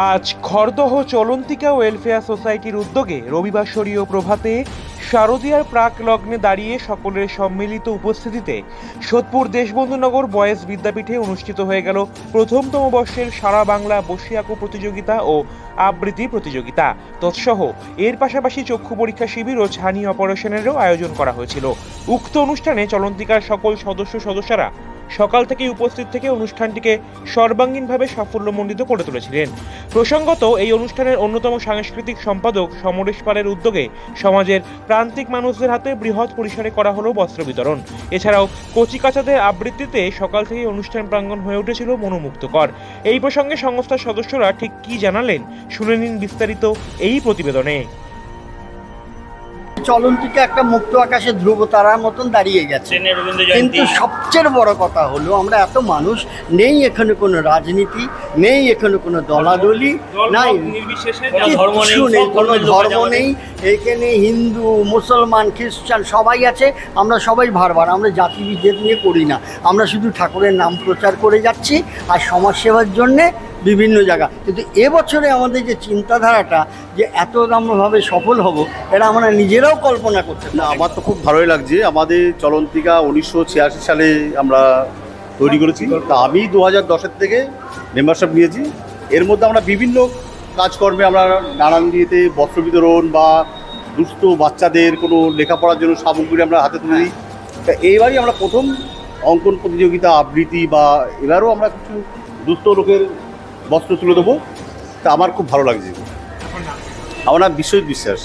আজ খড়দহ চলন্তিকা ওয়েলফেয়ার সোসাইটির উদ্যোগে রবিবাসরীয় প্রভাতে শারদীয়ার প্রাক লগ্নে দাঁড়িয়ে সকলের সম্মিলিত উপস্থিতিতে সোদপুর দেশবন্ধুনগর বয়েজ বিদ্যাপীঠে অনুষ্ঠিত হয়ে গেল প্রথমতম বর্ষের সারা বাংলা বসিয়াকু প্রতিযোগিতা ও আবৃত্তি প্রতিযোগিতা। তৎসহ এর পাশাপাশি চক্ষু পরীক্ষা শিবির ও ছানি অপারেশনেরও আয়োজন করা হয়েছিল। উক্ত অনুষ্ঠানে চলন্তিকার সকল সদস্যরা সকাল থেকেই উপস্থিত থেকে অনুষ্ঠানটিকে সর্বাঙ্গীনভাবে সাফল্যমণ্ডিত করে তুলেছিলেন। প্রসঙ্গত, এই অনুষ্ঠানের অন্যতম সাংস্কৃতিক সম্পাদক সমরেশ পালের উদ্যোগে সমাজের প্রান্তিক মানুষদের হাতে বৃহৎ পরিসরে করা হলো বস্ত্র বিতরণ। এছাড়াও কচিকাচাদের আবৃত্তিতে সকাল থেকেই অনুষ্ঠান প্রাঙ্গণ হয়ে উঠেছিল মনোমুগ্ধকর। এই প্রসঙ্গে সংস্থার সদস্যরা ঠিক কি জানালেন শুনে নিন বিস্তারিত এই প্রতিবেদনে। চলন্তিকা একটা মুক্ত আকাশে ধ্রুবতারার মতন দাঁড়িয়ে গেছে, কিন্তু সবচেয়ে বড় কথা হলো আমরা এত মানুষ নেই, এখানে কোনো রাজনীতি নেই, এখানে কোনো দলাদলি নাই, কিছু নেই, কোনো ধর্ম নেই, এখানে হিন্দু মুসলমান খ্রিস্টান সবাই আছে। আমরা সবাই ভারবার, আমরা জাতি বিভেদ নিয়ে করি না, আমরা শুধু ঠাকুরের নাম প্রচার করে যাচ্ছি আর সমাজসেবার জন্যে বিভিন্ন জায়গা। কিন্তু এবছরে আমাদের যে চিন্তাধারাটা যে এত দামভাবে সফল হব, এটা আমরা নিজেরাও কল্পনা করতে না। আমার তো খুব ভালোই লাগছে। আমাদের চলন্তিকা 1986 সালে আমরা তৈরি করেছি। তা আমি 2010 থেকে মেম্বারশিপ নিয়েছি। এর মধ্যে আমরা বিভিন্ন কাজকর্মে আমরা নানান দিয়েতে বস্ত্র বিতরণ বা দুস্থ বাচ্চাদের কোনো লেখাপড়ার জন্য সামগ্রী আমরা হাতে তুলে দিই। তা এইবারই আমরা প্রথম অঙ্কন প্রতিযোগিতা আবৃত্তি বা এবারও আমরা কিছু দুস্থ লোকের বস্ত্র তুলে দেবো। তা আমার খুব ভালো লাগছে। আমার নাম বিশ্বজিৎ বিশ্বাস।